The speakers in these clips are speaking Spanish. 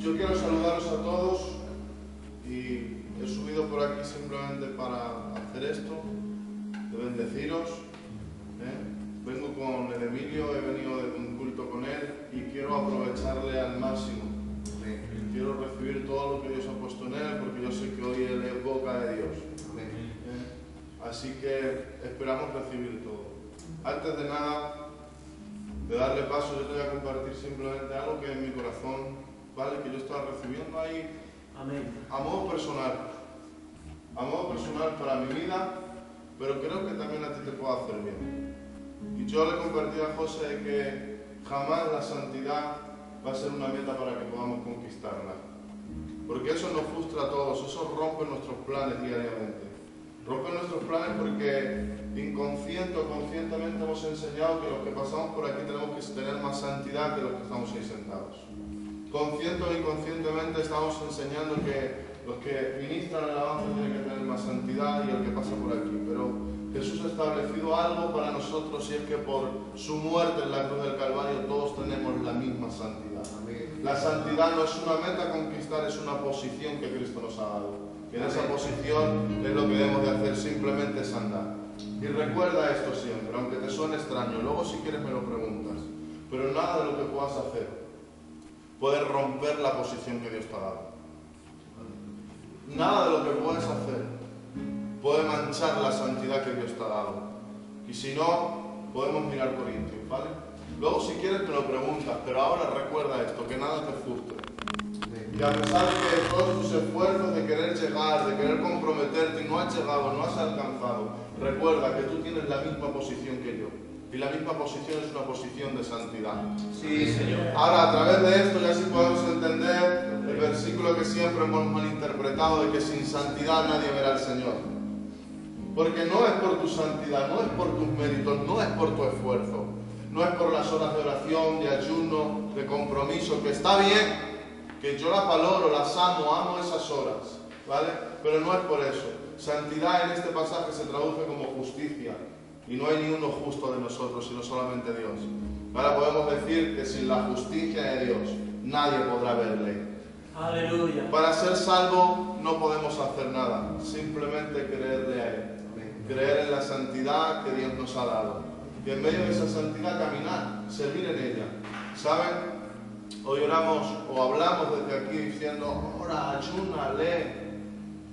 Yo quiero saludaros a todos y he subido por aquí simplemente para hacer esto, de bendeciros. Vengo con el Emilio, he venido de un culto con él y quiero aprovecharle al máximo. Quiero recibir todo lo que Dios ha puesto en él, porque yo sé que hoy él es boca de Dios. Así que esperamos recibir todo. Antes de nada, de darle paso, yo te voy a compartir simplemente algo que en mi corazón, ¿vale? Que yo estaba recibiendo ahí. Amén. A modo personal para mi vida, pero creo que también a ti te puede hacer bien. Y yo le compartí a José que jamás la santidad va a ser una meta para que podamos conquistarla, porque eso nos frustra a todos, eso rompe nuestros planes diariamente. Rompe nuestros planes porque inconsciente o conscientemente hemos enseñado que los que pasamos por aquí tenemos que tener más santidad que los que estamos ahí sentados. Consciente o inconscientemente estamos enseñando que los que ministran el avance tienen que tener más santidad y el que pasa por aquí. Pero Jesús ha establecido algo para nosotros y es que por su muerte en la cruz del Calvario todos tenemos la misma santidad. La santidad no es una meta a conquistar, es una posición que Cristo nos ha dado. Y en esa posición es lo que debemos de hacer, simplemente es andar. Y recuerda esto siempre, aunque te suene extraño, luego si quieres me lo preguntas, pero nada de lo que puedas hacer puede romper la posición que Dios te ha dado. Nada de lo que puedes hacer puede manchar la santidad que Dios te ha dado. Y si no, podemos mirar Corintios, ¿vale? Luego si quieres me lo preguntas, pero ahora recuerda esto, que nada te frustre. Y a pesar de que todos tus esfuerzos de querer llegar, de querer comprometerte y no has llegado, no has alcanzado, recuerda que tú tienes la misma posición que yo. Y la misma posición es una posición de santidad. Sí, Señor. Ahora, a través de esto ya sí podemos entender el versículo que siempre hemos malinterpretado de que sin santidad nadie verá al Señor. Porque no es por tu santidad, no es por tus méritos, no es por tu esfuerzo, no es por las horas de oración, de ayuno, de compromiso, que está bien, que yo las valoro, las amo esas horas, ¿vale? Pero no es por eso. Santidad en este pasaje se traduce como justicia. Y no hay ni uno justo de nosotros, sino solamente Dios. Ahora podemos decir que sin la justicia de Dios, nadie podrá verle. Aleluya. Para ser salvo no podemos hacer nada, simplemente creerle a Él. Creer en la santidad que Dios nos ha dado. Y en medio de esa santidad caminar, servir en ella. ¿Saben? Hoy oramos o hablamos desde aquí diciendo, ora, ayuna, lee.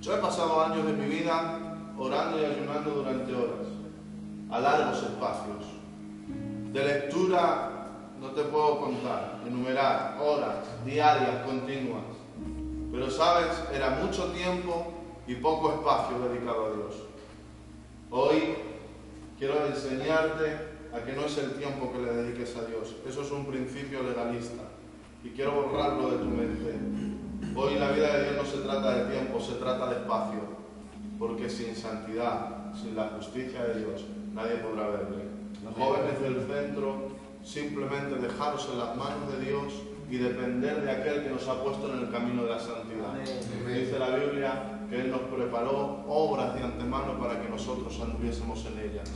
Yo he pasado años de mi vida orando y ayunando durante horas, a largos espacios. De lectura no te puedo contar, enumerar, horas diarias, continuas. Pero sabes, era mucho tiempo y poco espacio dedicado a Dios. Hoy quiero enseñarte a que no es el tiempo que le dediques a Dios. Eso es un principio legalista. Y quiero borrarlo de tu mente. Hoy la vida de Dios no se trata de tiempo, se trata de espacio. Porque sin santidad, sin la justicia de Dios, nadie podrá verle. Los jóvenes del centro, simplemente dejaros en las manos de Dios y depender de aquel que nos ha puesto en el camino de la santidad. Dice la Biblia que Él nos preparó obras de antemano para que nosotros anduviésemos en ellas.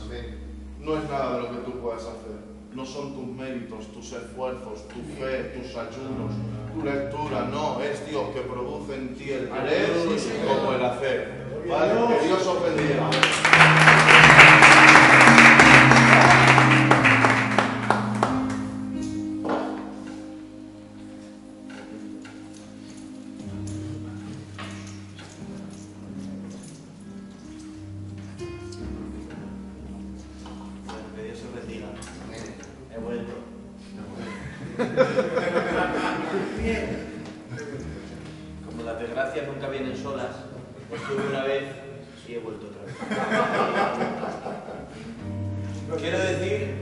No es nada de lo que tú puedas hacer. No son tus méritos, tus esfuerzos, tu fe, tus ayunos, tu lectura. No, es Dios que produce en ti el querer como el hacer. ¿Vale? Que Dios os bendiga. Como las desgracias nunca vienen solas, estuve una vez y he vuelto otra vez. Quiero decir,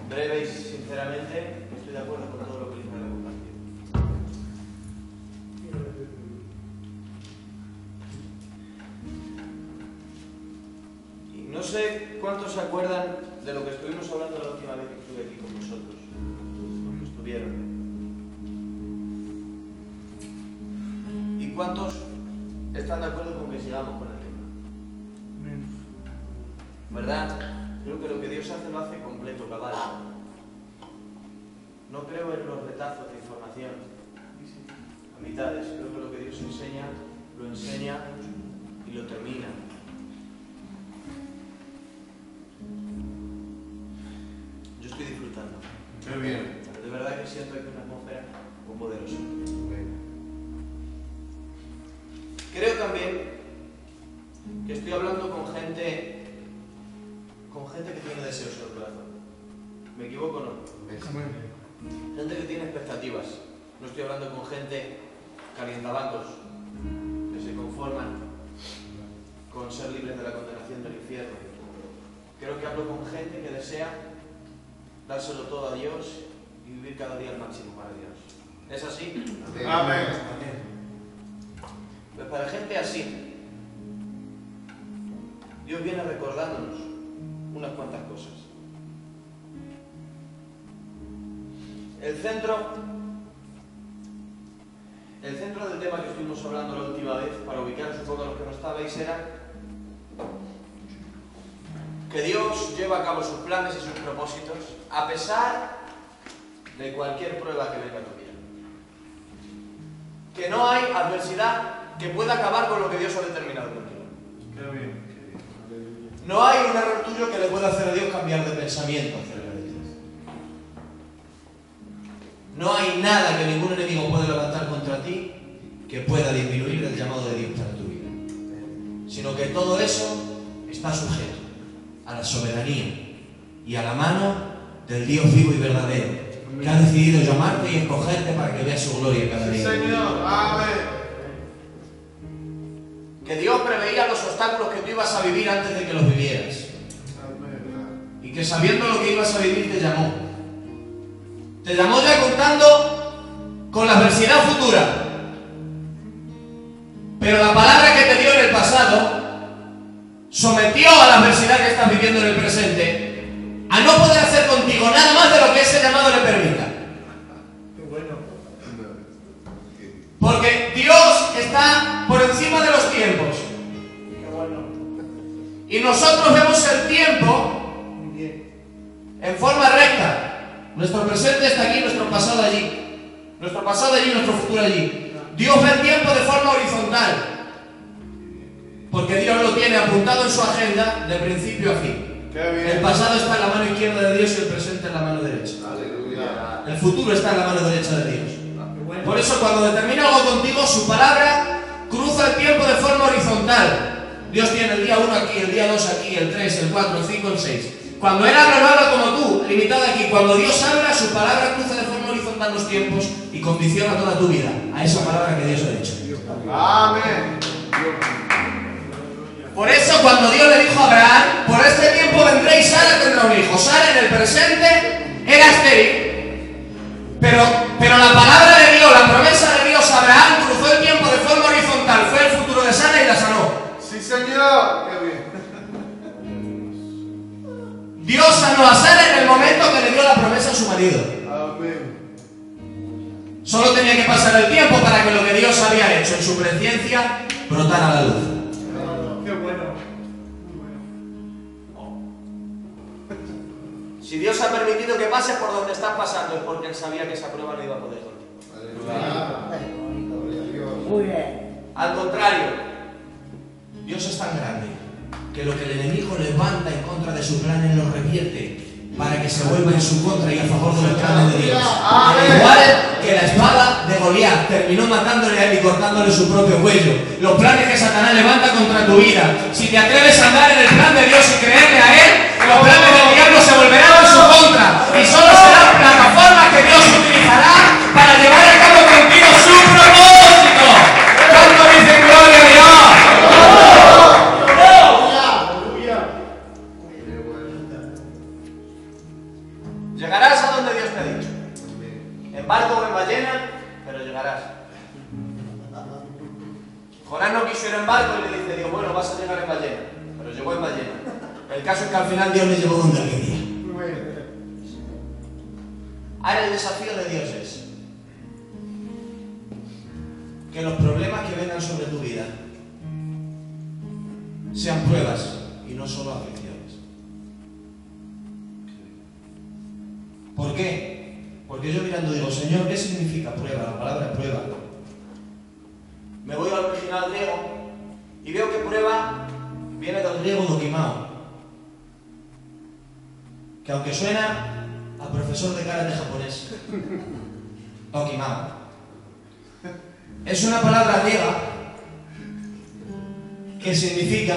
breve y sinceramente, que estoy de acuerdo con todo lo que Lina ha compartido. Y no sé cuántos se acuerdan de lo que estuvimos hablando la última vez que estuve aquí con vosotros, los que estuvieron. ¿Y cuántos están de acuerdo con que sigamos con el tema? ¿Verdad? Creo que lo que Dios hace lo hace completo, cabal. No creo en los retazos de información. A mitades. Creo que lo que Dios enseña, lo enseña y lo termina. Yo estoy disfrutando. Qué bien. De verdad que siento aquí una atmósfera muy poderosa. Creo también que estoy hablando con gente que tiene deseos en el corazón. ¿Me equivoco o no? Gente que tiene expectativas. No estoy hablando con gente calientabancos que se conforman con ser libres de la condenación del infierno. Creo que hablo con gente que desea dárselo todo a Dios y vivir cada día al máximo para Dios. ¿Es así? Amén. Pues para gente así, Dios viene recordándonos unas cuantas cosas. El centro del tema que estuvimos hablando la última vez, para ubicaros un poco a los que no estabais, era que Dios lleva a cabo sus planes y sus propósitos a pesar de cualquier prueba que venga a tu vida. Que no hay adversidad que pueda acabar con lo que Dios ha determinado contigo. Qué bien. No hay un error tuyo que le pueda hacer a Dios cambiar de pensamiento acerca de ti. No hay nada que ningún enemigo pueda levantar contra ti que pueda disminuir el llamado de Dios para tu vida. Sino que todo eso está sujeto a la soberanía y a la mano del Dios vivo y verdadero, que ha decidido llamarte y escogerte para que veas su gloria cada día. Señor, amén. Que Dios preveía los obstáculos que tú ibas a vivir antes de que los vivieras. Y que sabiendo lo que ibas a vivir te llamó. Te llamó ya contando con la adversidad futura. Pero la palabra que te dio en el pasado sometió a la adversidad que estás viviendo en el presente a no poder hacer contigo nada más de lo que ese llamado le permita. Porque Dios está por encima de los tiempos. Y nosotros vemos el tiempo en forma recta. Nuestro presente está aquí, nuestro pasado allí. Nuestro pasado allí, nuestro futuro allí. Dios ve el tiempo de forma horizontal. Porque Dios lo tiene apuntado en su agenda de principio a fin. El pasado está en la mano izquierda de Dios y el presente en la mano derecha. Aleluya. El futuro está en la mano derecha de Dios. Por eso cuando determina algo contigo, su palabra cruza el tiempo de forma horizontal. Dios tiene el día 1 aquí, el día 2 aquí, el 3, el 4, el 5, el 6. Cuando Él habla, no habla como tú, limitado aquí. Cuando Dios habla, su palabra cruza de forma horizontal los tiempos y condiciona toda tu vida a esa palabra que Dios ha dicho. Amén. Por eso cuando Dios le dijo a Abraham, por este tiempo vendré y Sara tendrá un hijo. Sara en el presente era estéril. Pero la palabra de Dios, la promesa de Dios a Abraham cruzó el tiempo de forma horizontal. Fue el futuro de Sara y la sanó. Sí, Señor. Qué bien. Dios sanó a Sara en el momento que le dio la promesa a su marido. Amén. Solo tenía que pasar el tiempo para que lo que Dios había hecho en su presciencia brotara a la luz. Qué bueno. Si Dios ha permitido que pases por donde estás pasando es porque Él sabía que esa prueba no iba a poder contigo. Muy bien. Al contrario, Dios es tan grande que lo que el enemigo levanta en contra de su plan, Él lo revierte para que se vuelva en su contra y a favor de los planes de Dios. Al igual que la espada de Goliat terminó matándole a él y cortándole su propio cuello. Los planes que Satanás levanta contra tu vida, si te atreves a andar en el plan de Dios y creerle a Él, los planes del diablo se volverán en su contra y solo serán plataformas que Dios utilizará para llevar a cabo contigo su propósito. ¿Cuánto dicen gloria a Dios? Llegarás a donde Dios te ha dicho. En barco o en ballena, pero llegarás. Jonás no quiso ir en barco y le dice Dios, bueno, vas a llegar en ballena, pero llegó en ballena. El caso es que al final Dios le llevó donde él quería. Ahora el desafío de Dios es que los problemas que vengan sobre tu vida sean pruebas y no solo aflicciones. ¿Por qué? Porque Porque yo mirando digo, Señor, ¿qué significa prueba? La palabra prueba. Me voy al original griego y veo que prueba viene del griego dokimao, que aunque suena a profesor de karate japonés, dokimao, es una palabra griega que significa,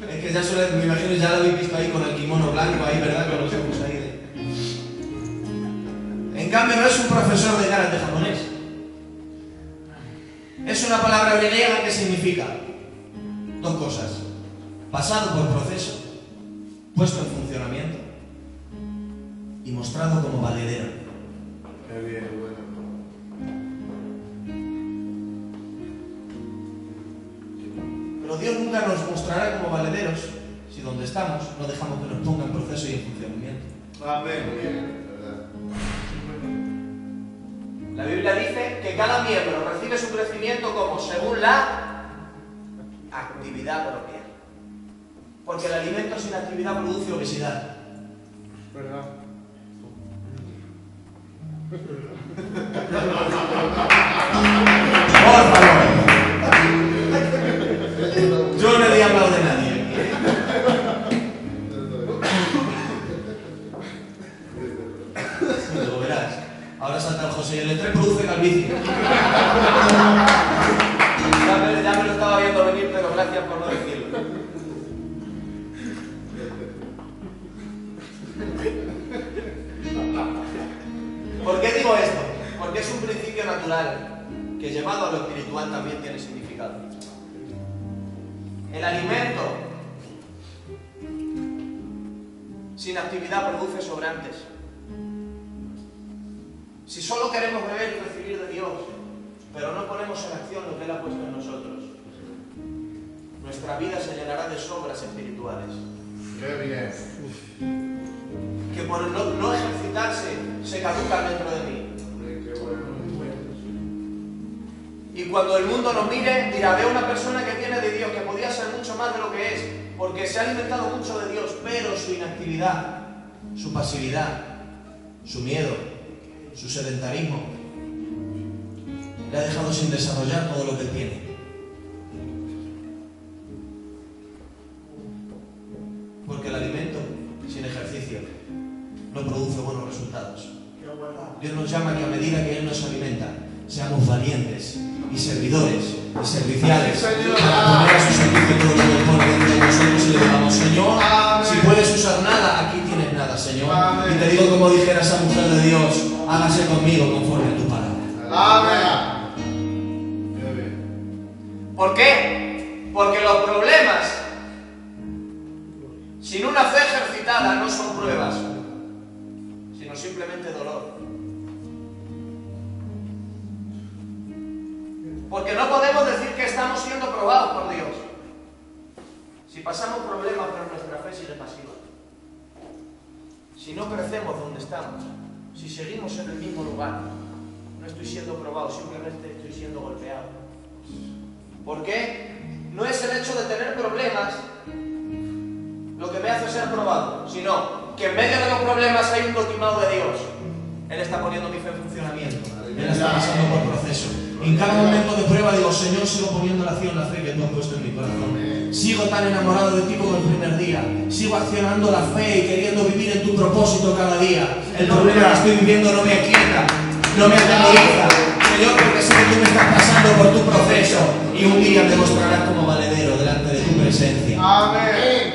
es que ya me imagino, ya lo habéis visto ahí con el kimono blanco ahí, ¿verdad? Con los ojos ahí de... En cambio no es un profesor de karate japonés. Es una palabra griega que significa dos cosas: pasado por proceso, puesto en funcionamiento y mostrado como valedero. Qué bien, bueno. Pero Dios nunca nos mostrará como valederos si donde estamos no dejamos que nos ponga en proceso y en funcionamiento. Amén. Bien, ¿verdad? La Biblia dice que cada miembro recibe su crecimiento como según la actividad propia. Porque el alimento sin actividad produce obesidad. ¿Verdad? Por favor. Yo no he hablado de nadie. Luego verás. Ahora salta el José y el estrés produce calvicie. Ya me lo estaba viendo venir, pero gracias por no decirlo. ¿Por qué digo esto? Porque es un principio natural que llevado a lo espiritual también tiene significado. El alimento sin actividad produce sobrantes. Si solo queremos beber y recibir de Dios, pero no ponemos en acción lo que Él ha puesto en nosotros, nuestra vida se llenará de sobras espirituales. Qué bien. Que por no ejercitarse se caducan dentro de mí. Qué bueno. Y cuando el mundo nos mire, dirá, ve una persona que tiene de Dios, que podía ser mucho más de lo que es, porque se ha alimentado mucho de Dios, pero su inactividad, su pasividad, su miedo, su sedentarismo, le ha dejado sin desarrollar todo lo que tiene. Porque el alimento sin ejercicio no produce buenos resultados. Dios nos llama que a medida que Él nos alimenta, seamos valientes y servidores y serviciales para poner a su servicio todo lo que pone dentro de nosotros y le digamos, Señor, si puedes usar nada, aquí tienes nada, Señor. Y te digo como dijera esa mujer de Dios, hágase conmigo conforme a tu palabra. Amén. Qué bien. ¿Por qué? Porque los problemas sin una fe ejercitada no son pruebas, sino simplemente dolor. Porque no podemos decir que estamos siendo probados por Dios si pasamos problemas pero nuestra fe sigue pasiva. Si no crecemos donde estamos, si seguimos en el mismo lugar, no estoy siendo probado, simplemente estoy siendo golpeado. ¿Por qué? No es el hecho de tener problemas lo que me hace ser probado, sino que en medio de los problemas hay un dokimao de Dios. Él está poniendo mi fe en funcionamiento. Él está pasando por proceso. En cada momento de prueba digo, Señor, sigo poniendo en acción la fe que tú has puesto en mi corazón. Sigo tan enamorado de ti como el primer día. Sigo accionando la fe y queriendo vivir en tu propósito cada día. El problema que estoy viviendo no me aquieta, no me atemoriza. Señor, porque sé que tú me estás pasando por tu proceso y un día te mostrarás como valedero delante de tu presencia. Amén.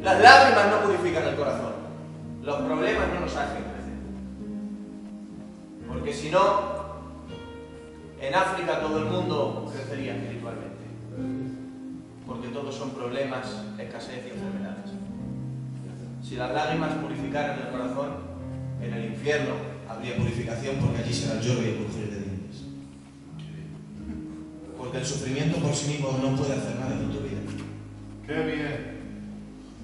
Las lágrimas no purifican el corazón. Los problemas no nos hacen crecer. Porque si no, en África todo el mundo crecería espiritualmente. Porque todos son problemas, escasez y enfermedades. Si las lágrimas purificaran el corazón, en el infierno habría purificación, porque allí será el lloro y el crujir de dientes. Porque el sufrimiento por sí mismo no puede hacer nada en tu vida. Qué bien.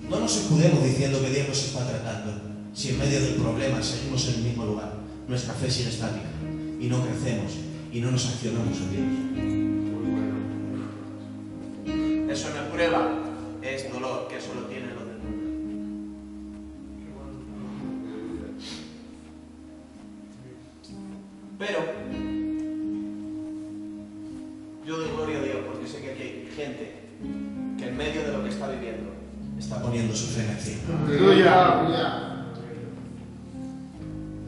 No nos escudemos diciendo que Dios nos está tratando, si en medio del problema seguimos en el mismo lugar. Nuestra fe sigue estática y no crecemos y no nos accionamos en Dios. Es prueba es dolor, que eso lo tienen los del mundo. Pero yo doy gloria a Dios porque sé que aquí hay gente que en medio de lo que está viviendo está poniendo su fe en acción. Aleluya.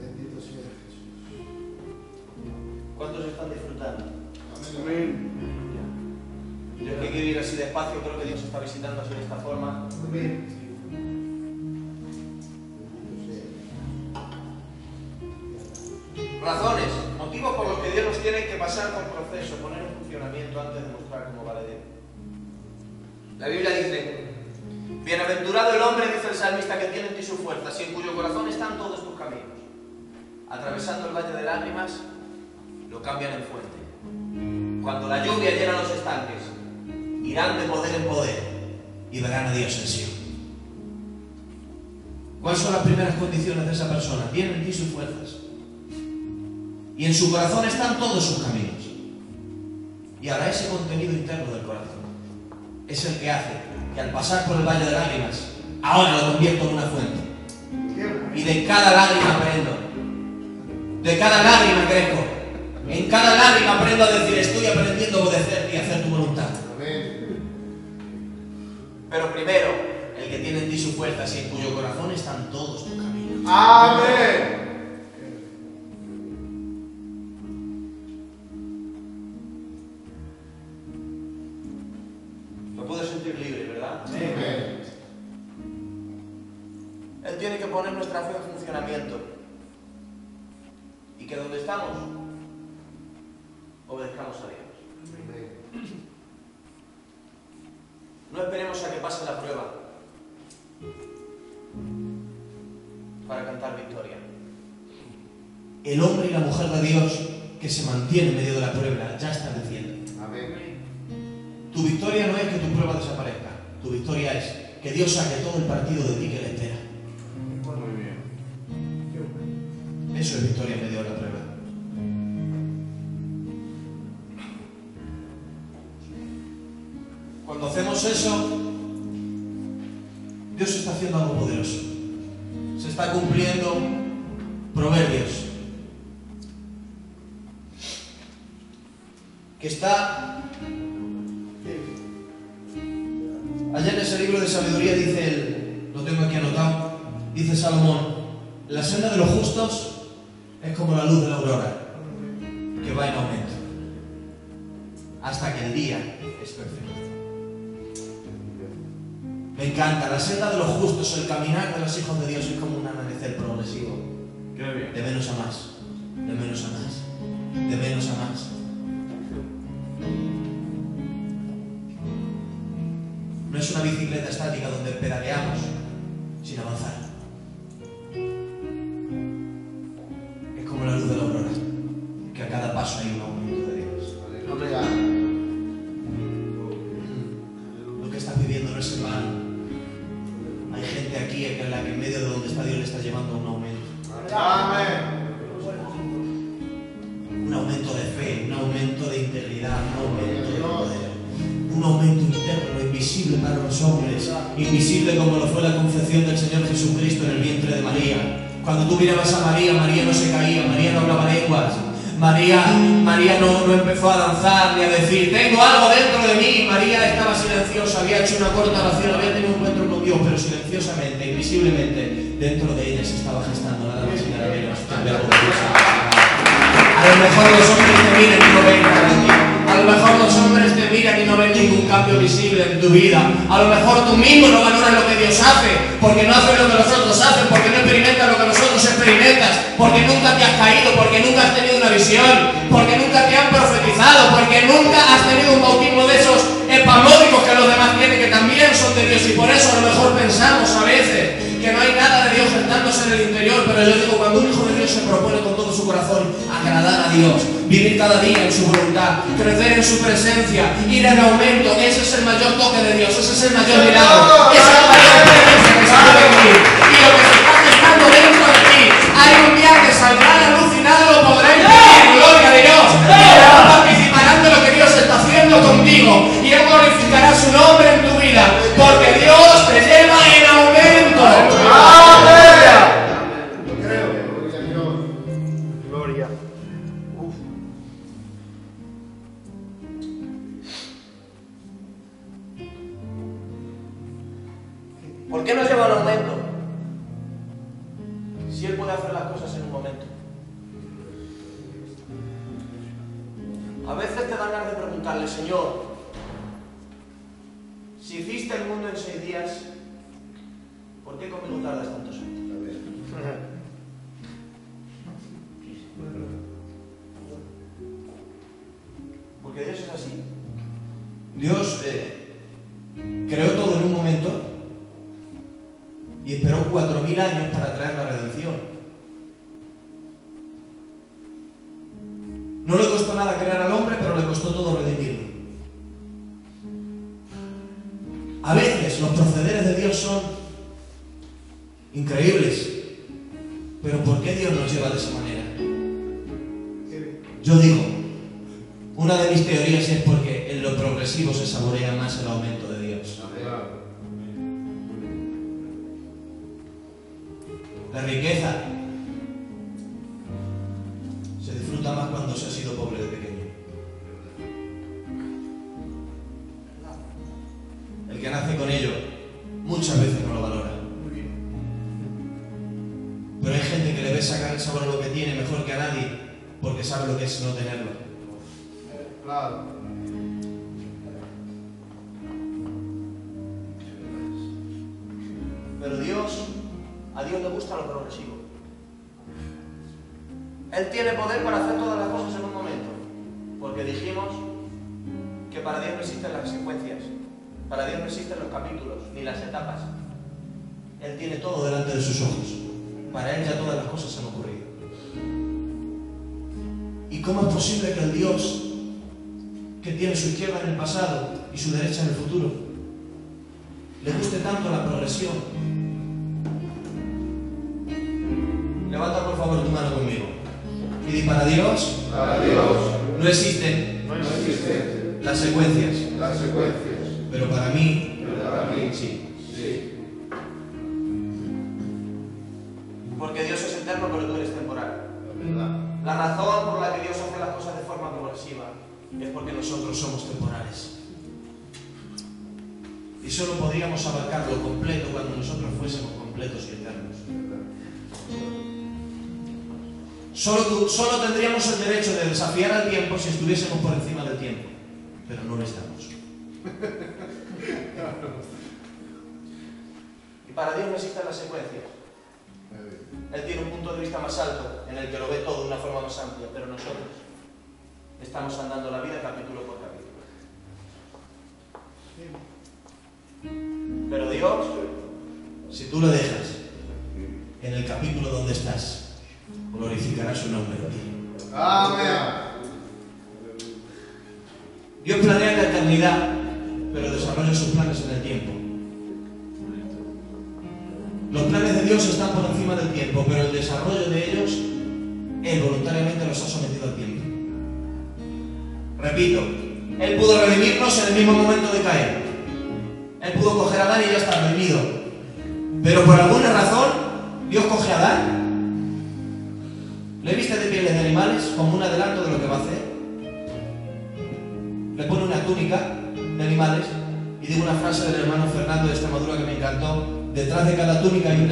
Bendito sea Jesús. ¿Cuántos están disfrutando? Amén. Yo que quiero ir así despacio, creo que Dios está visitando así de esta forma. Amén. Razones, motivos por los que Dios nos tiene que pasar por proceso, poner en funcionamiento antes de mostrar cómo vale Dios. La Biblia dice: bienaventurado el hombre, dice el salmista, que tiene en ti su fuerza, y en cuyo corazón están todos tus caminos. Atravesando el valle de lágrimas, lo cambian en fuente. Cuando la lluvia llena los estanques, irán de poder en poder y verán a Dios en Sion. ¿Cuáles son las primeras condiciones de esa persona? Tiene en ti sus fuerzas. Y en su corazón están todos sus caminos. Y ahora ese contenido interno del corazón es el que hace que al pasar por el valle de lágrimas, ahora lo convierto en una fuente. Y de cada lágrima aprendo. De cada lágrima crezco. En cada lágrima aprendo a decir: estoy aprendiendo a obedecerte y a hacer tu voluntad. Pero primero, el que tiene en ti su fuerza, y en cuyo corazón están todos tus caminos. Amén. Me puedo sentir libre, ¿verdad? Amén. Él tiene que poner nuestra fe en funcionamiento. Y que donde estamos, obedezcamos a Dios. No esperemos a que pase la prueba para cantar victoria. El hombre y la mujer de Dios que se mantiene en medio de la prueba ya están diciendo: Amén. tu victoria no es que tu prueba desaparezca. Tu victoria es que Dios saque todo el partido de ti que le espera. Muy bien. Eso es victoria en medio de la prueba. Cuando hacemos eso, Dios está haciendo algo poderoso. Se está cumpliendo Proverbios, que está allá en ese libro de sabiduría. Dice él, lo tengo aquí anotado, dice Salomón: la senda de los justos es como la luz de la aurora, que va en aumento hasta que el día es perfecto. Me encanta. La senda de los justos, el caminar de los hijos de Dios, es como un amanecer progresivo. Qué bien. De menos a más, de menos a más, de menos a más. No es una bicicleta estática donde pedaleamos sin avanzar. Es como la luz de la aurora, que a cada paso hay un aumento de Dios. Aleluya. Lo que estás viviendo no es en vano. Hay gente aquí en la que en medio de donde está Dios le está llevando a un aumento. Amén. Un aumento de fe, un aumento de integridad, un aumento de poder. Un aumento interno, invisible para los hombres, invisible como lo fue la concepción del Señor Jesucristo en el vientre de María. Cuando tú mirabas a María, María no se caía, María no hablaba lenguas, María no empezó a danzar ni a decir: tengo algo dentro de mí. María estaba silenciosa, había hecho una corta oración, había tenido un encuentro con Dios, pero silenciosamente, invisiblemente, dentro de ella se estaba gestando nada más y nada menos que el verbo de Dios. A lo mejor los hombres te miran y no ven nada en ti. A lo mejor los hombres te miran y no ven ningún cambio visible en tu vida. A lo mejor tú mismo no valoras lo que Dios hace, porque no haces lo que los otros hacen, porque no experimentas lo que los otros experimentas, porque nunca te has caído, porque nunca has tenido una visión, porque nunca te han profetizado, porque nunca has tenido un bautismo de esos espamódicos que los demás tienen, que también son de Dios. Y por eso a lo mejor pensamos a veces que no hay nada de Dios gestándose en el interior. Pero yo digo, cuando un hijo de Dios se propone con todo su corazón agradar a Dios, vivir cada día en su voluntad, crecer en su presencia, ir en aumento, ese es el mayor toque de Dios, ese es el mayor milagro, esa es la mayor experiencia que se puede vivir. Y lo que se está gestando dentro de ti, hay un día que saldrá a la luz y nada lo podrá impedir. Gloria a Dios. Y participarán de lo que Dios está haciendo contigo, y Él glorificará su nombre en tu vida. ¿Por qué nos lleva al aumento? Si Él puede hacer las cosas en un momento. A veces te dan ganas de preguntarle, Señor, si hiciste el mundo en 6 días, ¿por qué conmigo tardas tantos años? Porque Dios es así. Dios creó todo en un momento y esperó 4000 años para traer la redención. No le costó nada crear al hombre, pero le costó todo redimirlo. A veces los procederes de Dios son increíbles, pero ¿por qué Dios nos lleva de esa manera? Yo digo, una de mis teorías es porque en lo progresivo se saborea más el aumento de Dios. La riqueza se disfruta más cuando se ha sido pobre de pequeño. El que nace con ello muchas veces no lo valora. Pero hay gente que le ve sacar el sabor a lo que tiene mejor que a nadie porque sabe lo que es no tenerlo. Claro. Pero a Dios le gusta lo progresivo. Él tiene poder para hacer todas las cosas en un momento. Porque dijimos que para Dios no existen las secuencias. Para Dios no existen los capítulos, ni las etapas. Él tiene todo delante de sus ojos. Para Él ya todas las cosas han ocurrido. ¿Y cómo es posible que el Dios que tiene su izquierda en el pasado y su derecha en el futuro le guste tanto la progresión? Levanta por favor tu mano conmigo y di: para Dios no existen las secuencias, pero para mí sí. Porque Dios es eterno, pero tú eres temporal. La razón por la que Dios hace las cosas de forma progresiva es porque nosotros somos temporales. Y solo podríamos abarcarlo completo cuando nosotros fuésemos completos y eternos. Solo tendríamos el derecho de desafiar al tiempo si estuviésemos por encima del tiempo, pero no lo estamos. Y para Dios no existen las secuencias. Él tiene un punto de vista más alto en el que lo ve todo de una forma más amplia, pero nosotros estamos andando la vida capítulo por capítulo. Pero Dios, si tú lo dejas en el capítulo donde estás, glorificará su nombre en ti. Amén. Dios planea la eternidad, pero desarrolla sus planes en el tiempo. Los planes de Dios están por encima del tiempo, pero el desarrollo de ellos, Él voluntariamente los ha sometido al tiempo. Repito, Él pudo redimirnos en el mismo momento de caer. Él pudo coger a Adán y ya está redimido. Pero por alguna razón, Dios coge a Adán, le viste de pieles de animales como un adelanto de lo que va a hacer, le pone una túnica de animales, y digo una frase del hermano Fernando de Extremadura que me encantó: detrás de cada túnica hay un